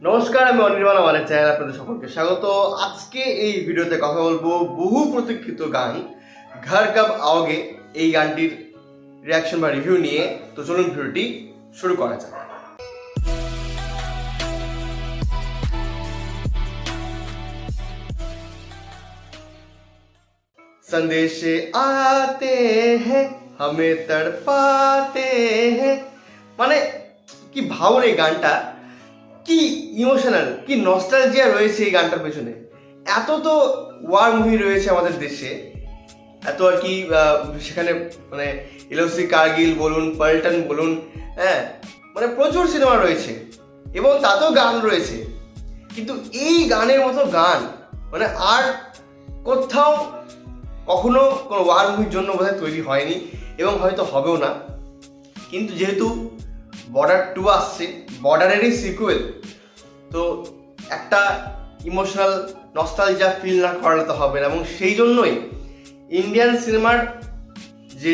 নমস্কার, আমি অনির্বাণ। আমার চ্যানেল আপনাদের সকলকে স্বাগত। আজকে এই ভিডিওতে কথা বলবো বহু প্রতীক্ষিত গান ঘর কব आओगे এই গানটির রিয়াকশন বা রিভিউ নিয়ে। তো চলুন ভিডিওটি শুরু করা যাক। संदेश आते हैं हमें तड़पाते हैं, মানে কি ভাবুন এই গানটা, কি ইমোশনাল, কি নস্টালজিয়া রয়েছে এই গানটার পেছনে। এত তো ওয়ার মুভি রয়েছে আমাদের দেশে, এত আর কি সেখানে মানে এলওসি কার্গিল বলুন, পল্টন বলুন, হ্যাঁ মানে প্রচুর সিনেমা রয়েছে এবং তাতেও গান রয়েছে। কিন্তু এই গানের মতো গান মানে আর কোথাও কখনো কোনো ওয়ার মুভির জন্য বোধহয় তৈরি হয়নি এবং হয়তো হবেও না। কিন্তু যেহেতু বর্ডার 2 আসছে, বর্ডারেরই সিকুয়েল, তো একটা ইমোশনাল নস্টালজিয়া ফিল না করালে তো হবে না। এবং সেই জন্যই ইন্ডিয়ান সিনেমার যে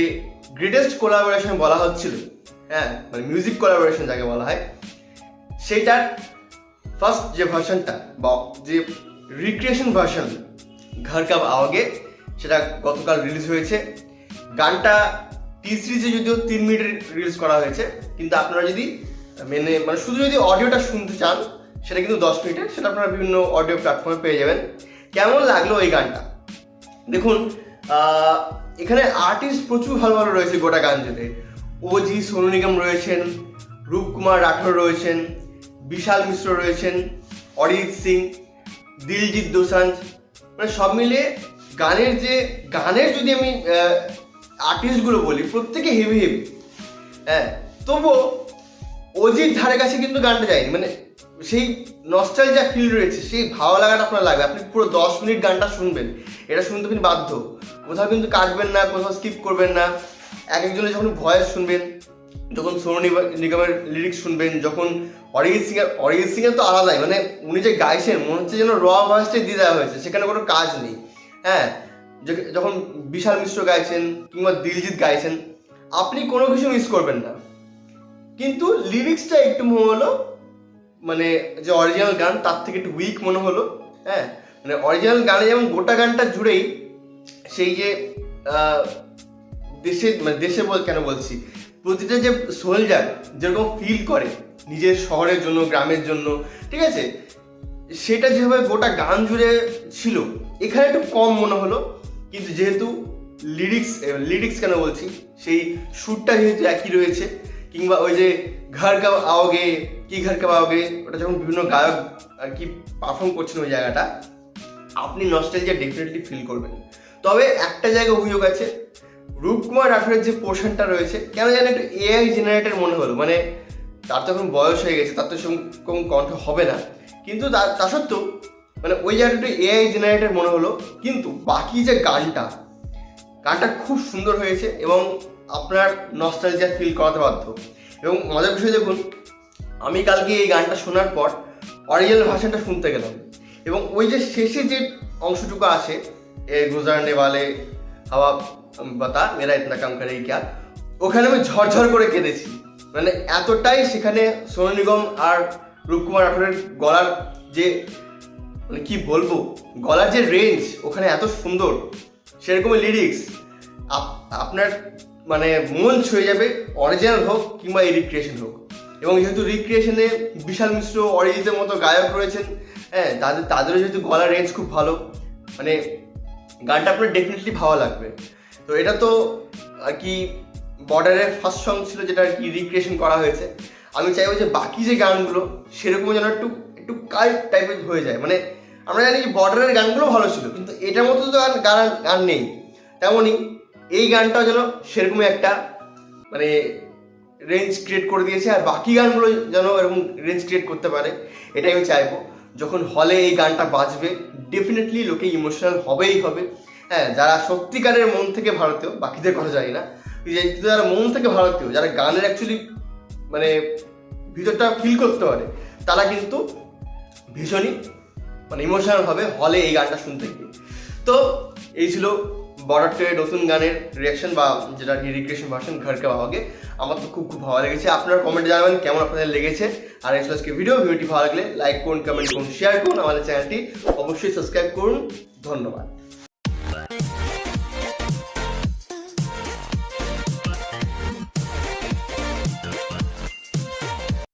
গ্রেটেস্ট কোলাবোরেশন বলা হচ্ছিল, হ্যাঁ মানে মিউজিক কোলাবোরেশন যাকে বলা হয়, সেইটার ফার্স্ট যে ভার্সনটা বা যে রিক্রিয়েশন ভার্সন ঘর কব आओगे সেটা গতকাল রিলিজ হয়েছে। গানটা টি সিরিজে যদিও 3 মিনিটের রিলিজ করা হয়েছে, কিন্তু আপনারা যদি মানে শুধু যদি অডিওটা শুনতে চান সেটা কিন্তু 10 মিনিটের, সেটা আপনারা বিভিন্ন অডিও প্ল্যাটফর্মে পেয়ে যাবেন। কেমন লাগলো এই গানটা দেখুন। এখানে আর্টিস্ট প্রচুর ভালো ভালো রয়েছে গোটা গান জুড়ে। ওজি সোনু নিগম রয়েছেন, রূপকুমার রাঠোর রয়েছেন, বিশাল মিশ্র রয়েছেন, অরিজিৎ সিং, দিলজিৎ দোসাঞ্জ, মানে সব মিলিয়ে গানের যদি আমি আর্টিস্টগুলো বলি প্রত্যেকে হেভি হেভি, হ্যাঁ তবুও অজির ধারে কাছে কিন্তু গানটা যায়নি। মানে সেই নস্টালজিয়া ফিল রয়েছে, সেই ভালো লাগাটা আপনার লাগবে। আপনি পুরো 10 মিনিট গানটা শুনবেন, এটা শুনতে আপনি বাধ্য, কোথাও কিন্তু কাটবেন না, কোথাও স্কিপ করবেন না। এক একজনের যখন ভয়েস শুনবেন, যখন সোনু নিগমের লিরিক্স শুনবেন, যখন অরিজিৎ সিং এর তো আলাদাই, মানে উনি যে গাইছেন মনে হচ্ছে যেন র ভয়েসটাই দিয়ে দেওয়া হয়েছে, সেখানে কোনো কাজ নেই। হ্যাঁ যখন বিশাল মিশ্র গাইছেন কিংবা দিলজিৎ গাইছেন, আপনি কোনো কিছু মিস করবেন না। কিন্তু লিরিক্সটা একটু মনে হলো মানে যে অরিজিনাল গান তার থেকে একটু উইক মনে হলো। হ্যাঁ মানে অরিজিনাল গানে যেমন গোটা গানটা জুড়েই সেই যে দেশে কেন বলছি, প্রতিটা যে সোলজার যেরকম ফিল করে নিজের শহরের জন্য, গ্রামের জন্য, ঠিক আছে, সেটা যেভাবে গোটা গান জুড়ে ছিল এখানে একটু কম মনে হলো। কিন্তু যেহেতু লিরিক্স কেন বলছি, সেই সুরটা যেহেতু একই রয়েছে, কিংবা ওই যে ঘর কব आओगे কি ঘর কব आओगे, ওটা যখন বিভিন্ন গায়ক আর কি পারফর্ম করছেন ওই জায়গাটা, আপনি নস্টালজিয়া ডেফিনেটলি ফিল করবেন। তবে একটা জায়গায় অভিযোগ আছে, রূপকুমার রাঠোরের যে পোর্শনটা রয়েছে কেন জানি একটু এআই জেনারেটেড মনে হলো। মানে তার তো এখন বয়স হয়ে গেছে, তার তো সেরকম কণ্ঠ হবে না, কিন্তু তা সত্ত্বেও মানে ওই জায়গাটা একটু এআই জেনারেটেড মনে হলো। কিন্তু বাকি যে গানটা খুব সুন্দর হয়েছে এবং আপনার নস্টালজিয়া ফিল করাতে বাধ্য। এবং মজার বিষয় দেখুন, আমি কালকে এই গানটা শোনার পর অরিজিনাল ভার্সনটা শুনতে গেলাম এবং ওই যে শেষে যে অংশটুকু আসে, এ গুজারনে वाले হাওয়া বাতা মেরা ইতনা কাম করে ক্যা, ওখানে আমি ঝরঝর করে কেঁদেছি। মানে এতটাই সেখানে সোনু নিগম আর রূপকুমার রাঠোরের গলার যে মানে কি বলবো, গলার যে রেঞ্জ ওখানে এত সুন্দর, সেরকমই লিরিক্স আপনার মানে মন ছুঁয়ে যাবে, অরিজিনাল হোক কিংবা এই রিক্রিয়েশন হোক। এবং যেহেতু রিক্রিয়েশনে বিশাল মিশ্র, অরিজিতের মতো গায়ক রয়েছেন, হ্যাঁ তাদেরও যেহেতু গলার রেঞ্জ খুব ভালো, মানে গানটা আপনার ডেফিনেটলি ভালো লাগবে। তো এটা তো আর কি বর্ডারের ফার্স্ট সং ছিল যেটা আর কি রিক্রিয়েশন করা হয়েছে। আমি চাইবো যে বাকি যে গানগুলো সেরকম যেন একটু কাল্ট টাইপের হয়ে যায়। মানে আমরা জানি যে বর্ডারের গানগুলো ভালো ছিল, কিন্তু এটার মতো তো গান নেই, তেমনই এই গানটাও যেন সেরকমই একটা মানে রেঞ্জ ক্রিয়েট করে দিয়েছে। আর বাকি গানগুলো যেন এরকম রেঞ্জ ক্রিয়েট করতে পারে, এটাই আমি চাইবো। যখন হলে এই গানটা বাজবে ডেফিনেটলি লোকে ইমোশনাল হবেই হবে। হ্যাঁ যারা সত্যিকারের মন থেকে ভারতীয়, বাকিদের কথা জানি না, যারা মন থেকে ভারতীয়, যারা গানের অ্যাকচুয়ালি মানে ভিতরটা ফিল করতে পারে, তারা কিন্তু ভীষণই মানে ইমোশনাল হবে হলে এই গানটা শুনতে গিয়ে। তো এই ছিল বর্ডার টু নতুন গানের রিয়াকশন বা যেটা রিক্রিয়েশন ভার্সন ঘর কে পাওয়াকে আমার তো খুব ভালো লেগেছে। আপনারা কমেন্টে জানাবেন কেমন আপনাদের লেগেছে। আর এই আজকে ভিডিওটি ভালো লাগলে লাইক করুন, কমেন্ট করুন, শেয়ার করুন, আমাদের চ্যানেলটি অবশ্যই সাবস্ক্রাইব করুন। ধন্যবাদ।